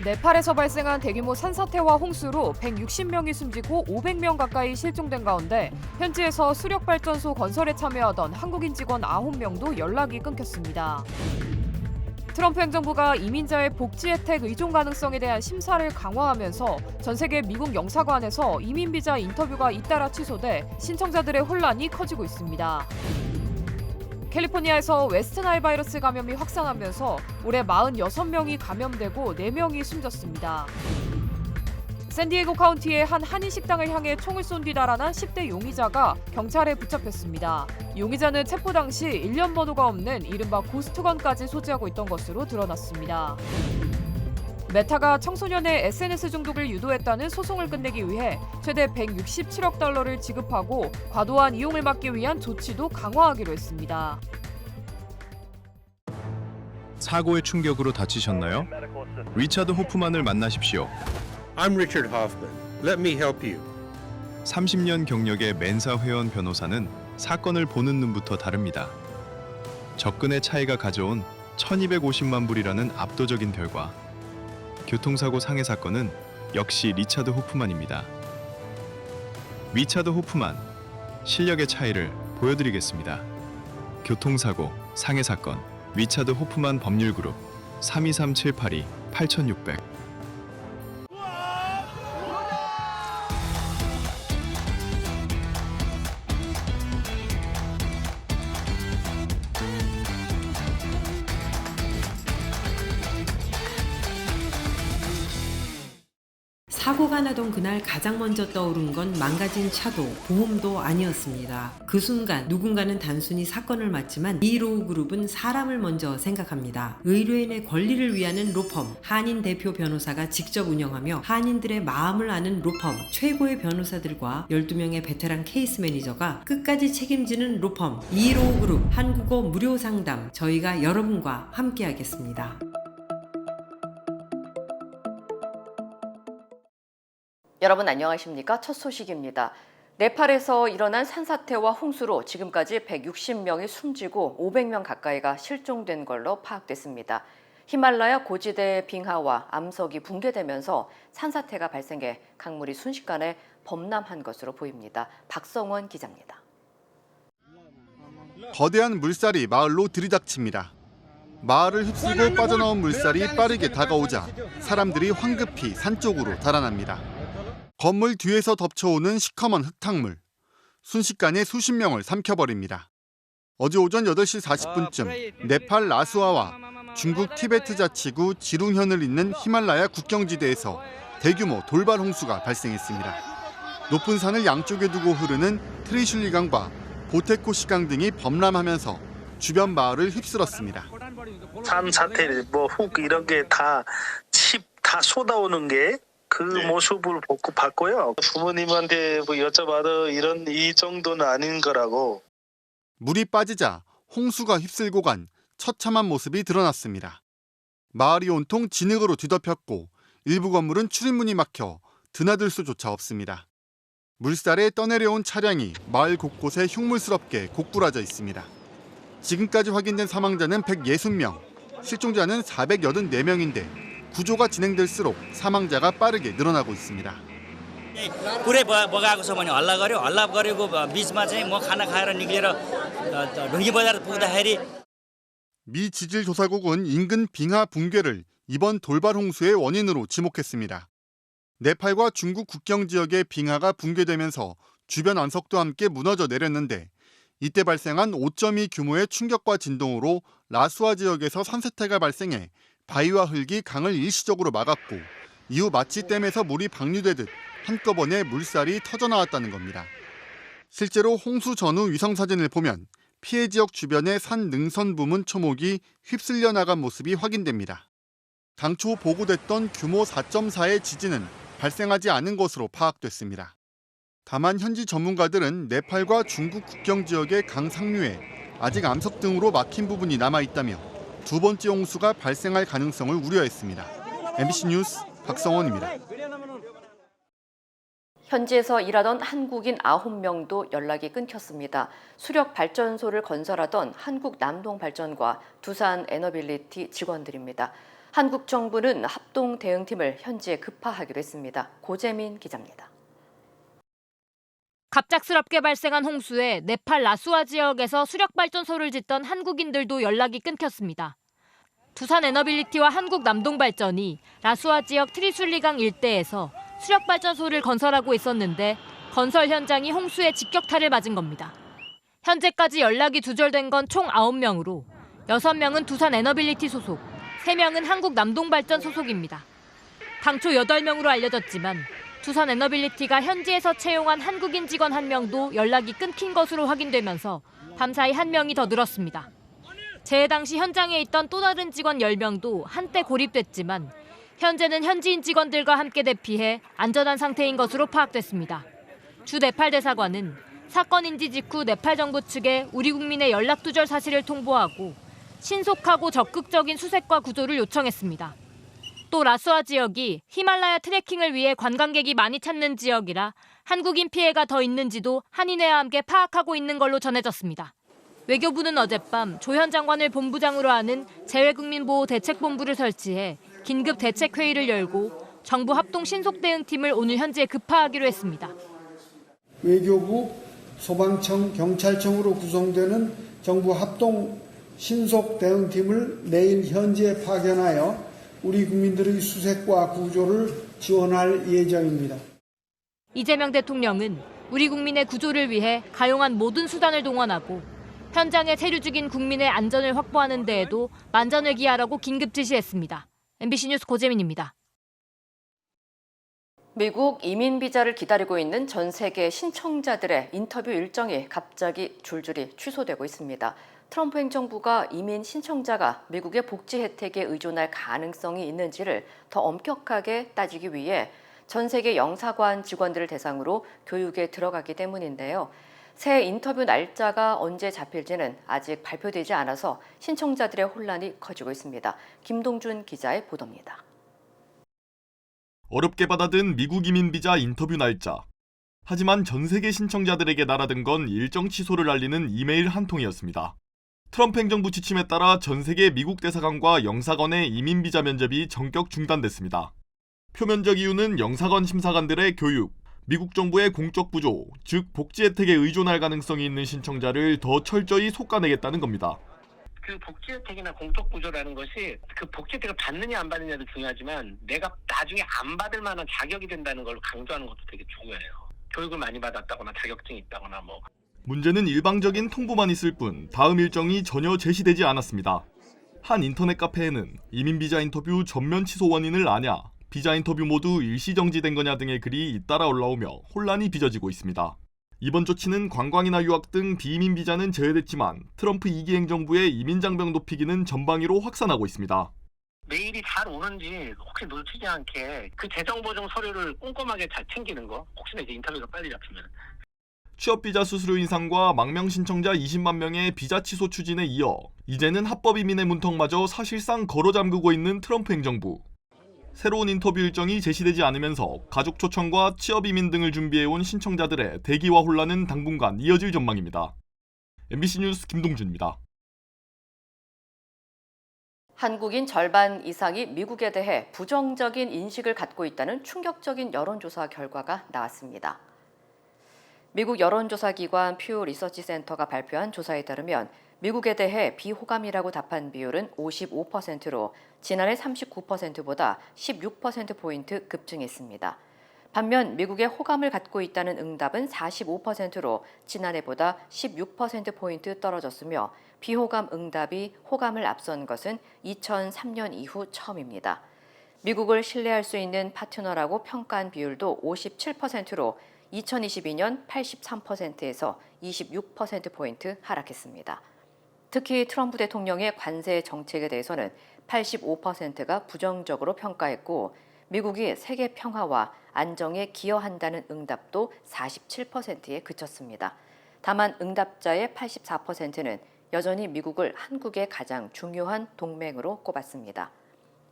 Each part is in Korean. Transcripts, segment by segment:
네팔에서 발생한 대규모 산사태와 홍수로 160명이 숨지고 500명 가까이 실종된 가운데 현지에서 수력발전소 건설에 참여하던 한국인 직원 9명도 연락이 끊겼습니다. 트럼프 행정부가 이민자의 복지 혜택 의존 가능성에 대한 심사를 강화하면서 전 세계 미국 영사관에서 이민 비자 인터뷰가 잇따라 취소돼 신청자들의 혼란이 커지고 있습니다. 캘리포니아에서 웨스트나일 바이러스 감염이 확산하면서 올해 46명이 감염되고 4명이 숨졌습니다. 샌디에고 카운티의 한 한인 식당을 향해 총을 쏜 뒤 달아난 10대 용의자가 경찰에 붙잡혔습니다. 용의자는 체포 당시 1년 번호가 없는 이른바 고스트건까지 소지하고 있던 것으로 드러났습니다. 메타가 청소년의 SNS 중독을 유도했다는 소송을 끝내기 위해 최대 167억 달러를 지급하고 과도한 이용을 막기 위한 조치도 강화하기로 했습니다. 사고의 충격으로 다치셨나요? 리차드 호프만을 만나십시오. I'm Richard Hoffman. Let me help you. 30년 경력의 멘사 회원 변호사는 사건을 보는 눈부터 다릅니다. 접근의 차이가 가져온 1250만 불이라는 압도적인 결과. 교통사고 상해 사건은 역시 리차드 호프만입니다. 리차드 호프만, 실력의 차이를 보여드리겠습니다. 교통사고, 상해 사건, 리차드 호프만 법률그룹 323-782-8600. 사고가 나던 그날 가장 먼저 떠오른 건 망가진 차도 보험도 아니었습니다. 그 순간 누군가는 단순히 사건을 맡지만 이 로우 그룹은 사람을 먼저 생각합니다. 의뢰인의 권리를 위하는 로펌, 한인 대표 변호사가 직접 운영하며 한인들의 마음을 아는 로펌, 최고의 변호사들과 12명의 베테랑 케이스 매니저가 끝까지 책임지는 로펌, 이 로우 그룹 한국어 무료 상담, 저희가 여러분과 함께하겠습니다. 여러분 안녕하십니까? 첫 소식입니다. 네팔에서 일어난 산사태와 홍수로 지금까지 160명이 숨지고 500명 가까이가 실종된 걸로 파악됐습니다. 히말라야 고지대 빙하와 암석이 붕괴되면서 산사태가 발생해 강물이 순식간에 범람한 것으로 보입니다. 박성원 기자입니다. 거대한 물살이 마을로 들이닥칩니다. 마을을 휩쓸고 빠져나온 물살이 빠르게 다가오자 사람들이 황급히 산 쪽으로 달아납니다. 건물 뒤에서 덮쳐오는 시커먼 흙탕물. 순식간에 수십 명을 삼켜버립니다. 어제 오전 8시 40분쯤 네팔 라수아와 중국 티베트 자치구 지룽현을 잇는 히말라야 국경지대에서 대규모 돌발 홍수가 발생했습니다. 높은 산을 양쪽에 두고 흐르는 트리슐리강과 보테코시강 등이 범람하면서 주변 마을을 휩쓸었습니다. 산사태, 훅 이런 게 다 쏟아오는 게 그 모습을 봤고요. 부모님한테 여쭤봐도 이 정도는 아닌 거라고. 물이 빠지자 홍수가 휩쓸고 간 처참한 모습이 드러났습니다. 마을이 온통 진흙으로 뒤덮였고 일부 건물은 출입문이 막혀 드나들 수조차 없습니다. 물살에 떠내려온 차량이 마을 곳곳에 흉물스럽게 고꾸라져 있습니다. 지금까지 확인된 사망자는 160명, 실종자는 484명인데 구조가 진행될수록 사망자가 빠르게 늘어나고 있습니다. पुरै बगाएको छ भने हल्ला गरेको बीचमा चाहिँ म खाना खाएर निक्लेर ढुङ्गी बजार पुग्दाखेरि 미 지질조사국은 인근 빙하 붕괴를 이번 돌발 홍수의 원인으로 지목했습니다. 네팔과 중국 국경 지역의 빙하가 붕괴되면서 주변 암석도 함께 무너져 내렸는데 이때 발생한 5.2 규모의 충격과 진동으로 라수아 지역에서 산사태가 발생해 바위와 흙이 강을 일시적으로 막았고 이후 마치 댐에서 물이 방류되듯 한꺼번에 물살이 터져나왔다는 겁니다. 실제로 홍수 전후 위성사진을 보면 피해 지역 주변의 산 능선 부문 초목이 휩쓸려 나간 모습이 확인됩니다. 당초 보고됐던 규모 4.4의 지진은 발생하지 않은 것으로 파악됐습니다. 다만 현지 전문가들은 네팔과 중국 국경 지역의 강 상류에 아직 암석 등으로 막힌 부분이 남아있다며 두 번째 홍수가 발생할 가능성을 우려했습니다. MBC 뉴스 박성원입니다. 현지에서 일하던 한국인 9명도 연락이 끊겼습니다. 수력 발전소를 건설하던 한국남동발전과 두산 에너빌리티 직원들입니다. 한국 정부는 합동 대응팀을 현지에 급파하기로 했습니다. 고재민 기자입니다. 갑작스럽게 발생한 홍수에 네팔 라수아 지역에서 수력발전소를 짓던 한국인들도 연락이 끊겼습니다. 두산 에너빌리티와 한국 남동발전이 라수아 지역 트리술리강 일대에서 수력발전소를 건설하고 있었는데 건설 현장이 홍수에 직격탄을 맞은 겁니다. 현재까지 연락이 두절된 건 총 9명으로 6명은 두산 에너빌리티 소속, 3명은 한국 남동발전 소속입니다. 당초 8명으로 알려졌지만 두산 에너빌리티가 현지에서 채용한 한국인 직원 1명도 연락이 끊긴 것으로 확인되면서 밤사이 1명이 더 늘었습니다. 재해 당시 현장에 있던 또 다른 직원 10명도 한때 고립됐지만 현재는 현지인 직원들과 함께 대피해 안전한 상태인 것으로 파악됐습니다. 주 네팔 대사관은 사건 인지 직후 네팔 정부 측에 우리 국민의 연락 두절 사실을 통보하고 신속하고 적극적인 수색과 구조를 요청했습니다. 또 라수아 지역이 히말라야 트레킹을 위해 관광객이 많이 찾는 지역이라 한국인 피해가 더 있는지도 한인회와 함께 파악하고 있는 걸로 전해졌습니다. 외교부는 어젯밤 조현 장관을 본부장으로 하는 재외국민보호대책본부를 설치해 긴급 대책회의를 열고 정부 합동 신속대응팀을 오늘 현지에 급파하기로 했습니다. 외교부, 소방청, 경찰청으로 구성되는 정부 합동 신속대응팀을 내일 현지에 파견하여 우리 국민들의 수색과 구조를 지원할 예정입니다. 이재명 대통령은 우리 국민의 구조를 위해 가용한 모든 수단을 동원하고 현장에 체류 중인 국민의 안전을 확보하는 데에도 만전을 기하라고 긴급 지시했습니다. MBC 뉴스 고재민입니다. 미국 이민 비자를 기다리고 있는 전 세계 신청자들의 인터뷰 일정이 갑자기 줄줄이 취소되고 있습니다. 트럼프 행정부가 이민 신청자가 미국의 복지 혜택에 의존할 가능성이 있는지를 더 엄격하게 따지기 위해 전 세계 영사관 직원들을 대상으로 교육에 들어가기 때문인데요. 새 인터뷰 날짜가 언제 잡힐지는 아직 발표되지 않아서 신청자들의 혼란이 커지고 있습니다. 김동준 기자의 보도입니다. 어렵게 받아든 미국 이민 비자 인터뷰 날짜. 하지만 전 세계 신청자들에게 날아든 건 일정 취소를 알리는 이메일 한 통이었습니다. 트럼프 행정부 지침에 따라 전 세계 미국 대사관과 영사관의 이민 비자 면접이 전격 중단됐습니다. 표면적 이유는 영사관 심사관들의 교육, 미국 정부의 공적 구조, 즉 복지 혜택에 의존할 가능성이 있는 신청자를 더 철저히 솎아내겠다는 겁니다. 그 복지 혜택이나 공적 구조라는 것이 그 복지 혜택을 받느냐 안 받느냐도 중요하지만 내가 나중에 안 받을 만한 자격이 된다는 걸 강조하는 것도 되게 중요해요. 교육을 많이 받았다거나 자격증이 있다거나 뭐. 문제는 일방적인 통보만 있을 뿐 다음 일정이 전혀 제시되지 않았습니다. 한 인터넷 카페에는 이민 비자 인터뷰 전면 취소 원인을 아냐, 비자 인터뷰 모두 일시정지된 거냐 등의 글이 잇따라 올라오며 혼란이 빚어지고 있습니다. 이번 조치는 관광이나 유학 등 비이민 비자는 제외됐지만 트럼프 2기 행정부의 이민 장벽 높이기는 전방위로 확산하고 있습니다. 메일이 잘 오는지 혹시 놓치지 않게 그 재정 보정 서류를 꼼꼼하게 잘 챙기는 거. 혹시나 이제 인터뷰가 빨리 잡히면. 취업 비자 수수료 인상과 망명 신청자 20만 명의 비자 취소 추진에 이어 이제는 합법 이민의 문턱마저 사실상 걸어 잠그고 있는 트럼프 행정부. 새로운 인터뷰 일정이 제시되지 않으면서 가족 초청과 취업 이민 등을 준비해온 신청자들의 대기와 혼란은 당분간 이어질 전망입니다. MBC 뉴스 김동준입니다. 한국인 절반 이상이 미국에 대해 부정적인 인식을 갖고 있다는 충격적인 여론조사 결과가 나왔습니다. 미국 여론조사기관 퓨 리서치 센터가 발표한 조사에 따르면 미국에 대해 비호감이라고 답한 비율은 55%로 지난해 39%보다 16%포인트 급증했습니다. 반면 미국에 호감을 갖고 있다는 응답은 45%로 지난해보다 16%포인트 떨어졌으며 비호감 응답이 호감을 앞선 것은 2003년 이후 처음입니다. 미국을 신뢰할 수 있는 파트너라고 평가한 비율도 57%로 2022년 83%에서 26%포인트 하락했습니다. 특히 트럼프 대통령의 관세 정책에 대해서는 85%가 부정적으로 평가했고 미국이 세계 평화와 안정에 기여한다는 응답도 47%에 그쳤습니다. 다만 응답자의 84%는 여전히 미국을 한국의 가장 중요한 동맹으로 꼽았습니다.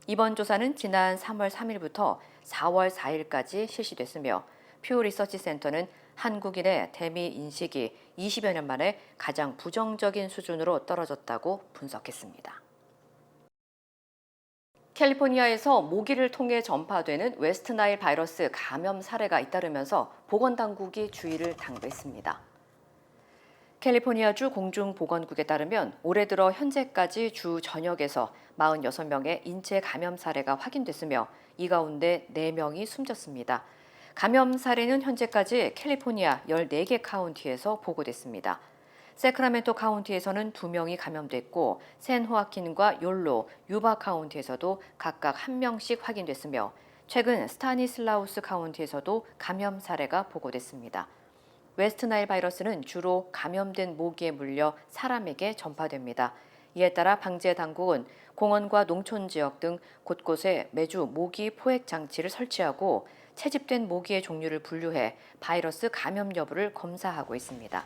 이번 조사는 지난 3월 3일부터 4월 4일까지 실시됐으며 퓨 리서치 센터는 한국인의 대미 인식이 20여 년 만에 가장 부정적인 수준으로 떨어졌다고 분석했습니다. 캘리포니아에서 모기를 통해 전파되는 웨스트나일 바이러스 감염 사례가 잇따르면서 보건당국이 주의를 당부했습니다. 캘리포니아주 공중보건국에 따르면 올해 들어 현재까지 주 전역에서 46명의 인체 감염 사례가 확인됐으며 이 가운데 4명이 숨졌습니다. 감염 사례는 현재까지 캘리포니아 14개 카운티에서 보고됐습니다. 세크라멘토 카운티에서는 2명이 감염됐고 샌호아킨과 욜로, 유바 카운티에서도 각각 1명씩 확인됐으며 최근 스타니슬라우스 카운티에서도 감염 사례가 보고됐습니다. 웨스트나일 바이러스는 주로 감염된 모기에 물려 사람에게 전파됩니다. 이에 따라 방제 당국은 공원과 농촌 지역 등 곳곳에 매주 모기 포획 장치를 설치하고 채집된 모기의 종류를 분류해 바이러스 감염 여부를 검사하고 있습니다.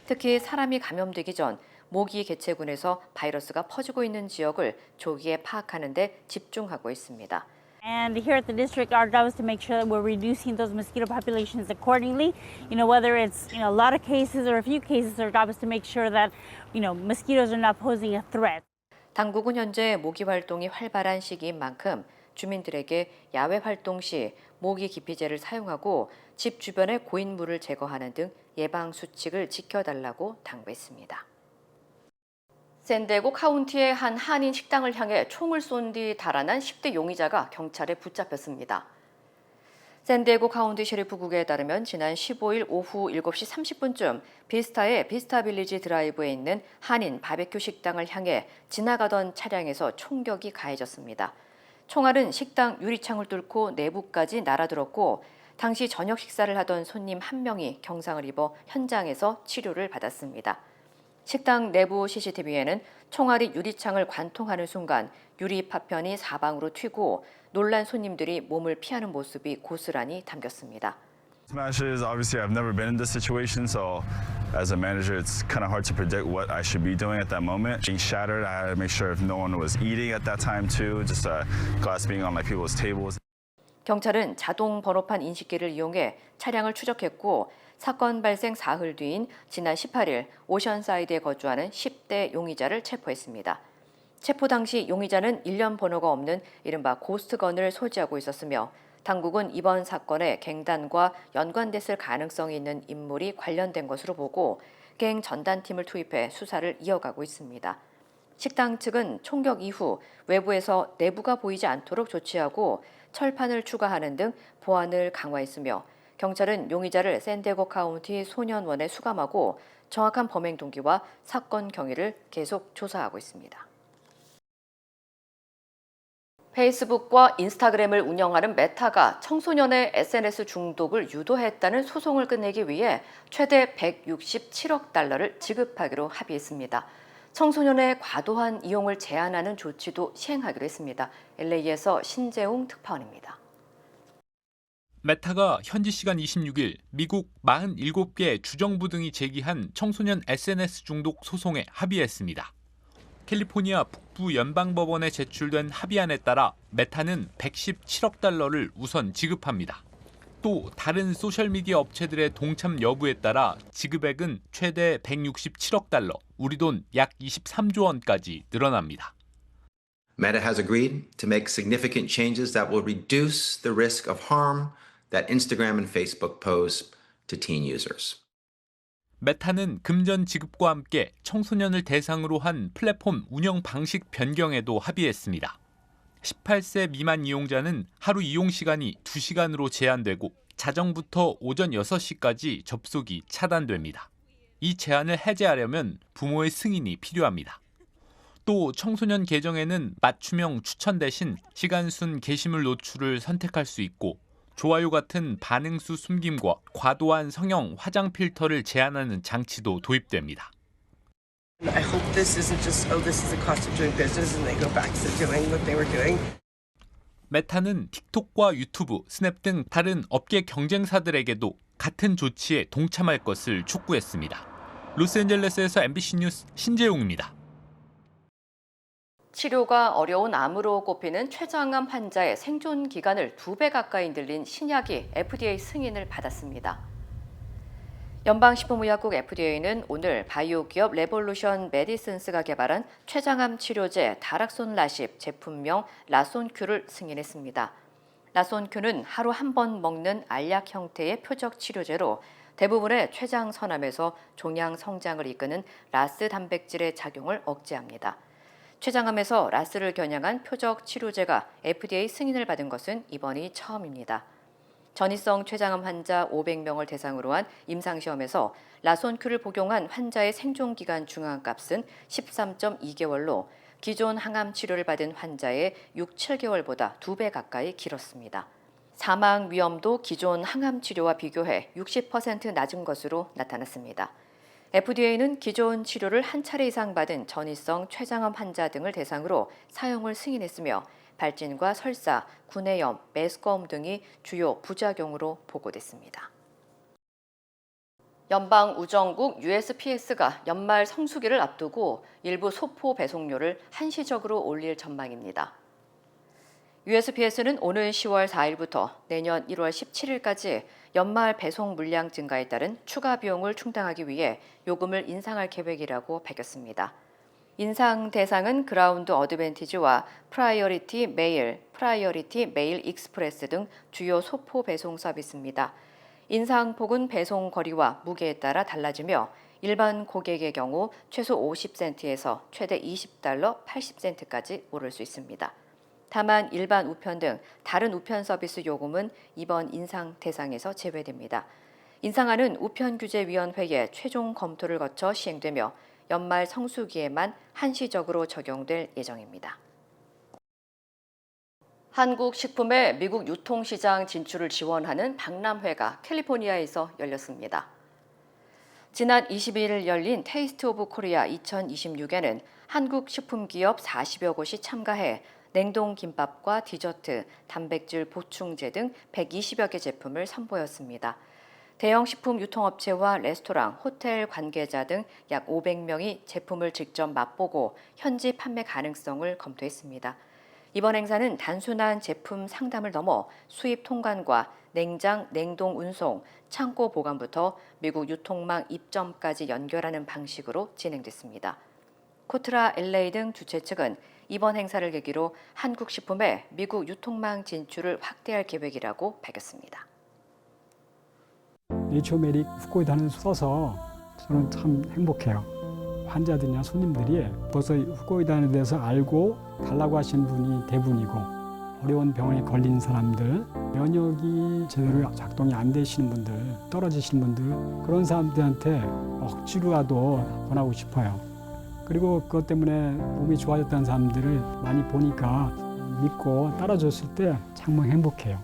특히 사람이 감염되기 전 모기 개체군에서 바이러스가 퍼지고 있는 지역을 조기에 파악하는 데 집중하고 있습니다. And here at the district, our job is to make sure that we're reducing those mosquito populations accordingly. Whether it's, a lot of cases or a few cases, our job is to make sure that, mosquitoes are not posing a threat. 당국은 현재 모기 활동이 활발한 시기인 만큼 주민들에게 야외 활동 시 모기 기피제를 사용하고 집 주변의 고인물을 제거하는 등 예방 수칙을 지켜달라고 당부했습니다. 샌디에고 카운티의 한 한인 식당을 향해 총을 쏜 뒤 달아난 10대 용의자가 경찰에 붙잡혔습니다. 샌디에고 카운티 셰리프국에 따르면 지난 15일 오후 7시 30분쯤 비스타의 비스타빌리지 드라이브에 있는 한인 바베큐 식당을 향해 지나가던 차량에서 총격이 가해졌습니다. 총알은 식당 유리창을 뚫고 내부까지 날아들었고 당시 저녁 식사를 하던 손님 1명이 경상을 입어 현장에서 치료를 받았습니다. 식당 내부 CCTV에는 총알이 유리창을 관통하는 순간 유리 파편이 사방으로 튀고 놀란 손님들이 몸을 피하는 모습이 고스란히 담겼습니다. Smashes, obviously I've never been in this situation, so as a manager it's kind of hard to predict what I should be doing at that moment. Being shattered, I had to make sure if no one was eating at that time too, just glass being on like people's tables. 경찰은 자동 번호판 인식기를 이용해 차량을 추적했고 사건 발생 사흘 뒤인 지난 18일 오션사이드에 거주하는 10대 용의자를 체포했습니다. 체포 당시 용의자는 일련 번호가 없는 이른바 고스트건을 소지하고 있었으며 당국은 이번 사건에 갱단과 연관됐을 가능성이 있는 인물이 관련된 것으로 보고 갱 전단팀을 투입해 수사를 이어가고 있습니다. 식당 측은 총격 이후 외부에서 내부가 보이지 않도록 조치하고 철판을 추가하는 등 보안을 강화했으며 경찰은 용의자를 샌디에고 카운티 소년원에 수감하고 정확한 범행 동기와 사건 경위를 계속 조사하고 있습니다. 페이스북과 인스타그램을 운영하는 메타가 청소년의 SNS 중독을 유도했다는 소송을 끝내기 위해 최대 167억 달러를 지급하기로 합의했습니다. 청소년의 과도한 이용을 제한하는 조치도 시행하기로 했습니다. LA에서 신재웅 특파원입니다. 메타가 현지 시간 26일 미국 47개 주정부 등이 제기한 청소년 SNS 중독 소송에 합의했습니다. 캘리포니아 북부 연방법원에 제출된 합의안에 따라 메타는 117억 달러를 우선 지급합니다. 또 다른 소셜미디어 업체들의 동참 여부에 따라 지급액은 최대 167억 달러, 우리 돈 약 23조 원까지 늘어납니다. Meta has agreed to make significant changes that will reduce the risk of harm that Instagram and Facebook pose to teen users. 메타는 금전 지급과 함께 청소년을 대상으로 한 플랫폼 운영 방식 변경에도 합의했습니다. 18세 미만 이용자는 하루 이용 시간이 2시간으로 제한되고 자정부터 오전 6시까지 접속이 차단됩니다. 이 제한을 해제하려면 부모의 승인이 필요합니다. 또 청소년 계정에는 맞춤형 추천 대신 시간순 게시물 노출을 선택할 수 있고 좋아요 같은 반응수 숨김과 과도한 성형 화장 필터를 제한하는 장치도 도입됩니다. I hope this isn't just this is the cost of doing business and they go back to doing what they were doing. 메타는 틱톡과 유튜브, 스냅 등 다른 업계 경쟁사들에게도 같은 조치에 동참할 것을 촉구했습니다. 로스앤젤레스에서 MBC 뉴스 신재용입니다. 치료가 어려운 암으로 꼽히는 췌장암 환자의 생존 기간을 2배 가까이 늘린 신약이 FDA 승인을 받았습니다. 연방식품의약국 FDA는 오늘 바이오 기업 레볼루션 메디슨스가 개발한 췌장암 치료제 다락손라십 제품명 라손큐를 승인했습니다. 라손큐는 하루 한 번 먹는 알약 형태의 표적 치료제로 대부분의 췌장 선암에서 종양 성장을 이끄는 라스 단백질의 작용을 억제합니다. 췌장암에서 라스를 겨냥한 표적 치료제가 FDA 승인을 받은 것은 이번이 처음입니다. 전이성 췌장암 환자 500명을 대상으로 한 임상시험에서 라손큐를 복용한 환자의 생존기간 중앙값은 13.2개월로 기존 항암 치료를 받은 환자의 6, 7개월보다 2배 가까이 길었습니다. 사망 위험도 기존 항암 치료와 비교해 60% 낮은 것으로 나타났습니다. FDA는 기존 치료를 한 차례 이상 받은 전이성 췌장암 환자 등을 대상으로 사용을 승인했으며 발진과 설사, 구내염, 메스꺼움 등이 주요 부작용으로 보고됐습니다. 연방우정국 USPS가 연말 성수기를 앞두고 일부 소포 배송료를 한시적으로 올릴 전망입니다. USPS는 오는 10월 4일부터 내년 1월 17일까지 연말 배송 물량 증가에 따른 추가 비용을 충당하기 위해 요금을 인상할 계획이라고 밝혔습니다. 인상 대상은 그라운드 어드밴티지와 프라이어리티 메일 익스프레스 등 주요 소포 배송 서비스입니다. 인상폭은 배송 거리와 무게에 따라 달라지며 일반 고객의 경우 최소 50센트에서 최대 $20, 80센트까지 오를 수 있습니다. 다만 일반 우편 등 다른 우편 서비스 요금은 이번 인상 대상에서 제외됩니다. 인상안은 우편규제위원회의 최종 검토를 거쳐 시행되며 연말 성수기에만 한시적으로 적용될 예정입니다. 한국 식품의 미국 유통시장 진출을 지원하는 박람회가 캘리포니아에서 열렸습니다. 지난 22일 열린 테이스트 오브 코리아 2026에는 한국 식품기업 40여 곳이 참가해 냉동 김밥과 디저트, 단백질 보충제 등 120여 개 제품을 선보였습니다. 대형 식품 유통업체와 레스토랑, 호텔 관계자 등 약 500명이 제품을 직접 맛보고 현지 판매 가능성을 검토했습니다. 이번 행사는 단순한 제품 상담을 넘어 수입 통관과 냉장, 냉동 운송, 창고 보관부터 미국 유통망 입점까지 연결하는 방식으로 진행됐습니다. 코트라 LA 등 주최 측은 이번 행사를 계기로 한국 식품의 미국 유통망 진출을 확대할 계획이라고 밝혔습니다. 네이처메릭 후코이단을 써서 저는 참 행복해요. 환자들이나 손님들이 벌써 후코이단에 대해서 알고 달라고 하시는 분이 대부분이고 어려운 병에 걸린 사람들, 면역이 제대로 작동이 안 되시는 분들, 떨어지시는 분들 그런 사람들한테 억지로라도 권하고 싶어요. 그리고 그것 때문에 몸이 좋아졌다는 사람들을 많이 보니까 믿고 따라줬을 때 정말 행복해요.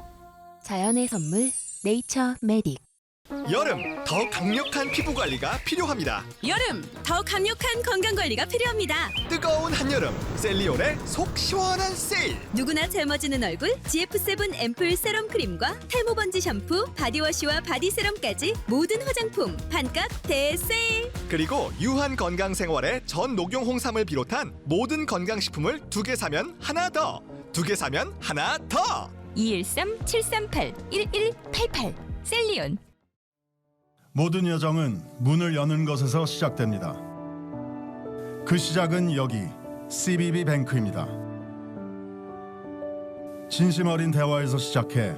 자연의 선물 네이처메딕. 여름 더 강력한 피부 관리가 필요합니다. 여름 더 강력한 건강 관리가 필요합니다. 뜨거운 한여름 셀리온의 속 시원한 세일. 누구나 젊어지는 얼굴 GF7 앰플 세럼 크림과 탈모 번지 샴푸, 바디워시와 바디 세럼까지 모든 화장품 반값 대세일. 그리고 유한 건강 생활의 전 녹용 홍삼을 비롯한 모든 건강식품을 2개 사면 하나 더, 2개 사면 하나 더. 213-738-1188 셀리온. 모든 여정은 문을 여는 것에서 시작됩니다. 그 시작은 여기 CBB 뱅크입니다. 진심 어린 대화에서 시작해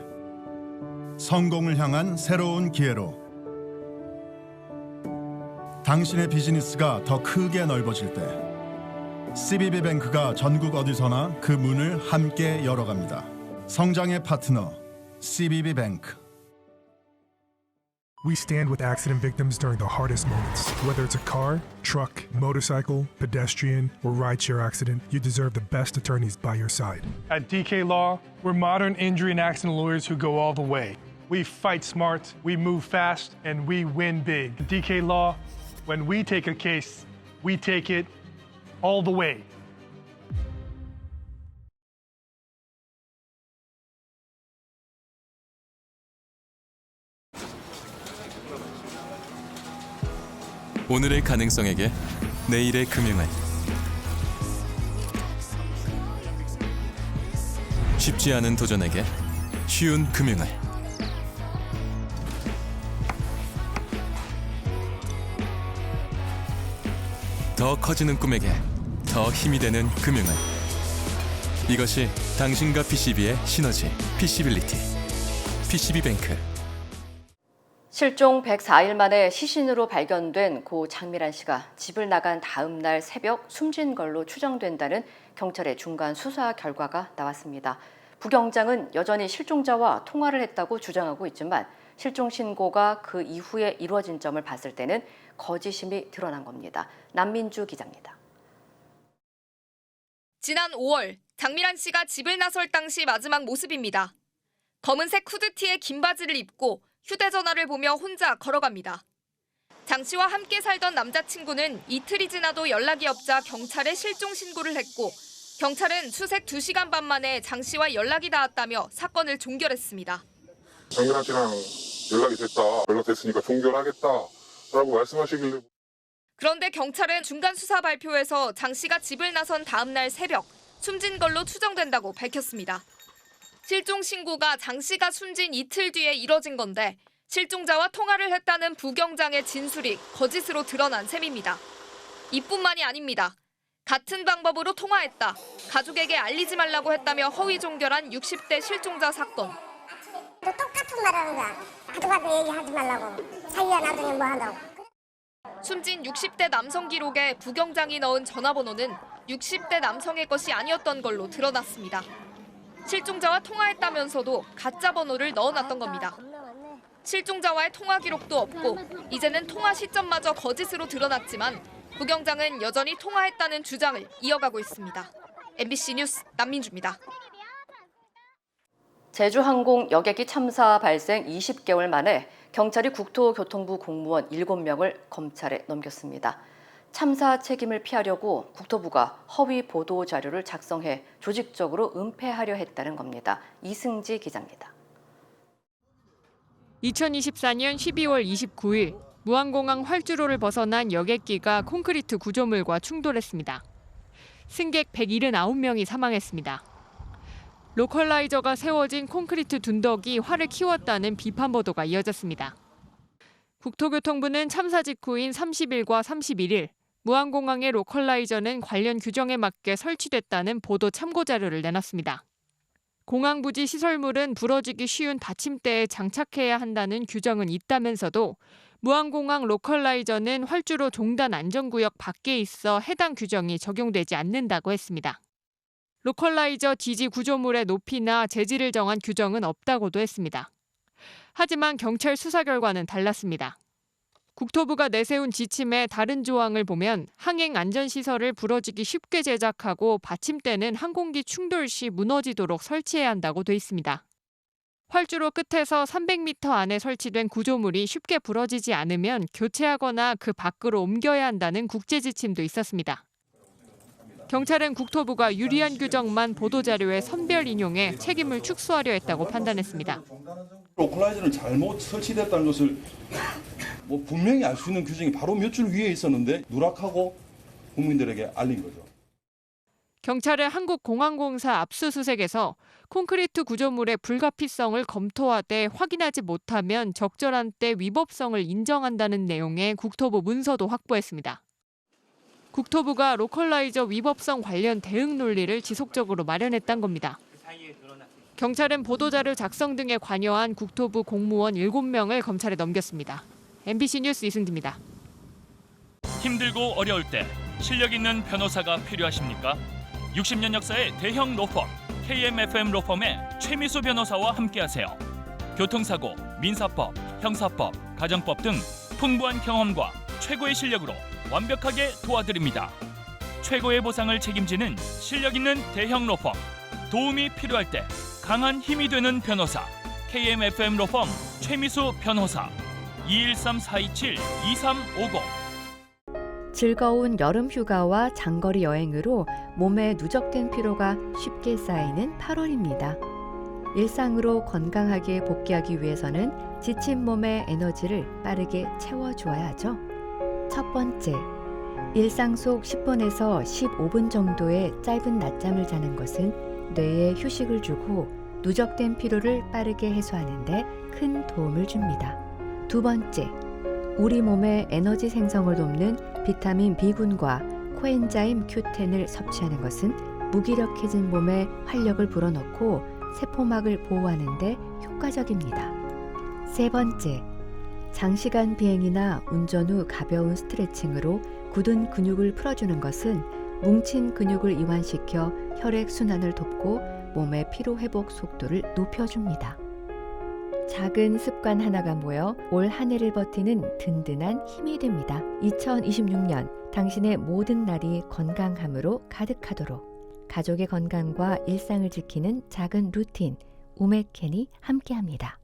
성공을 향한 새로운 기회로 당신의 비즈니스가 더 크게 넓어질 때 CBB 뱅크가 전국 어디서나 그 문을 함께 열어갑니다. 성장의 파트너 CBB 뱅크. We stand with accident victims during the hardest moments. Whether it's a car, truck, motorcycle, pedestrian, or rideshare accident, you deserve the best attorneys by your side. At DK Law, we're modern injury and accident lawyers who go all the way. We fight smart, we move fast, and we win big. At DK Law, when we take a case, we take it all the way. 오늘의 가능성에게 내일의 금융을. 쉽지 않은 도전에게 쉬운 금융을. 더 커지는 꿈에게 더 힘이 되는 금융을. 이것이 당신과 PCB의 시너지, PC빌리티. PCB뱅크. 실종 104일 만에 시신으로 발견된 고 장미란 씨가 집을 나간 다음 날 새벽 숨진 걸로 추정된다는 경찰의 중간 수사 결과가 나왔습니다. 부경장은 여전히 실종자와 통화를 했다고 주장하고 있지만 실종 신고가 그 이후에 이루어진 점을 봤을 때는 거짓임이 드러난 겁니다. 남민주 기자입니다. 지난 5월 장미란 씨가 집을 나설 당시 마지막 모습입니다. 검은색 후드티에 긴 바지를 입고 휴대전화를 보며 혼자 걸어갑니다. 장 씨와 함께 살던 남자친구는 이틀이 지나도 연락이 없자 경찰에 실종 신고를 했고 경찰은 수색 2시간 반 만에 장 씨와 연락이 닿았다며 사건을 종결했습니다. 장미란 씨랑 연락이 됐다, 연락됐으니까 종결하겠다라고 말씀하시길래. 그런데 경찰은 중간 수사 발표에서 장 씨가 집을 나선 다음 날 새벽 숨진 걸로 추정된다고 밝혔습니다. 실종 신고가 장 씨가 숨진 이틀 뒤에 이뤄진 건데 실종자와 통화를 했다는 부경장의 진술이 거짓으로 드러난 셈입니다. 이뿐만이 아닙니다. 같은 방법으로 통화했다, 가족에게 알리지 말라고 했다며 허위 종결한 60대 실종자 사건. 또 똑같은 말 하는 거야. 가족한테 얘기하지 말라고. 자기가 나중에 뭐 한다고. 숨진 60대 남성 기록에 부경장이 넣은 전화번호는 60대 남성의 것이 아니었던 걸로 드러났습니다. 실종자와 통화했다면서도 가짜 번호를 넣어놨던 겁니다. 실종자와의 통화 기록도 없고 이제는 통화 시점마저 거짓으로 드러났지만 부경장은 여전히 통화했다는 주장을 이어가고 있습니다. MBC 뉴스 남민주입니다. 제주항공 여객기 참사 발생 20개월 만에 경찰이 국토교통부 공무원 7명을 검찰에 넘겼습니다. 참사 책임을 피하려고 국토부가 허위 보도 자료를 작성해 조직적으로 은폐하려 했다는 겁니다. 이승지 기자입니다. 2024년 12월 29일 무안공항 활주로를 벗어난 여객기가 콘크리트 구조물과 충돌했습니다. 승객 179명이 사망했습니다. 로컬라이저가 세워진 콘크리트 둔덕이 화를 키웠다는 비판 보도가 이어졌습니다. 국토교통부는 참사 직후인 30일과 31일 무안공항의 로컬라이저는 관련 규정에 맞게 설치됐다는 보도 참고 자료를 내놨습니다. 공항 부지 시설물은 부러지기 쉬운 받침대에 장착해야 한다는 규정은 있다면서도 무안공항 로컬라이저는 활주로 종단 안전구역 밖에 있어 해당 규정이 적용되지 않는다고 했습니다. 로컬라이저 지지 구조물의 높이나 재질을 정한 규정은 없다고도 했습니다. 하지만 경찰 수사 결과는 달랐습니다. 국토부가 내세운 지침의 다른 조항을 보면 항행 안전시설을 부러지기 쉽게 제작하고 받침대는 항공기 충돌 시 무너지도록 설치해야 한다고 돼 있습니다. 활주로 끝에서 300m 안에 설치된 구조물이 쉽게 부러지지 않으면 교체하거나 그 밖으로 옮겨야 한다는 국제 지침도 있었습니다. 경찰은 국토부가 유리한 규정만 보도자료에 선별 인용해 책임을 축소하려 했다고 판단했습니다. 로컬라이저는 잘못 설치됐다는 것을 분명히 알 수 있는 규정이 바로 몇 줄 위에 있었는데 누락하고 국민들에게 알린 거죠. 경찰은 한국공항공사 압수수색에서 콘크리트 구조물의 불가피성을 검토하되 확인하지 못하면 적절한 때 위법성을 인정한다는 내용의 국토부 문서도 확보했습니다. 국토부가 로컬라이저 위법성 관련 대응 논리를 지속적으로 마련했던 겁니다. 경찰은 보도자료 작성 등에 관여한 국토부 공무원 7명을 검찰에 넘겼습니다. MBC 뉴스 이승기입니다. 힘들고 어려울 때 실력 있는 변호사가 필요하십니까? 60년 역사의 대형 로펌 KMFM 로펌의 최미수 변호사와 함께하세요. 교통사고, 민사법, 형사법, 가정법 등 풍부한 경험과 최고의 실력으로 완벽하게 도와드립니다. 최고의 보상을 책임지는 실력 있는 대형 로펌. 도움이 필요할 때 강한 힘이 되는 변호사. KMFM 로펌 최미수 변호사. 213-427-2350. 즐거운 여름 휴가와 장거리 여행으로 몸에 누적된 피로가 쉽게 쌓이는 8월입니다. 일상으로 건강하게 복귀하기 위해서는 지친 몸의 에너지를 빠르게 채워줘야 하죠. 첫 번째, 일상 속 10분에서 15분 정도의 짧은 낮잠을 자는 것은 뇌에 휴식을 주고 누적된 피로를 빠르게 해소하는 데 큰 도움을 줍니다. 두 번째, 우리 몸의 에너지 생성을 돕는 비타민 B군과 코엔자임 Q10을 섭취하는 것은 무기력해진 몸에 활력을 불어넣고 세포막을 보호하는 데 효과적입니다. 세 번째, 장시간 비행이나 운전 후 가벼운 스트레칭으로 굳은 근육을 풀어주는 것은 뭉친 근육을 이완시켜 혈액 순환을 돕고 몸의 피로 회복 속도를 높여줍니다. 작은 습관 하나가 모여 올 한 해를 버티는 든든한 힘이 됩니다. 2026년 당신의 모든 날이 건강함으로 가득하도록 가족의 건강과 일상을 지키는 작은 루틴 우메켄이 함께합니다.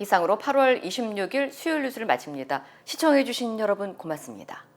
이상으로 8월 26일 수요일 뉴스를 마칩니다. 시청해주신 여러분 고맙습니다.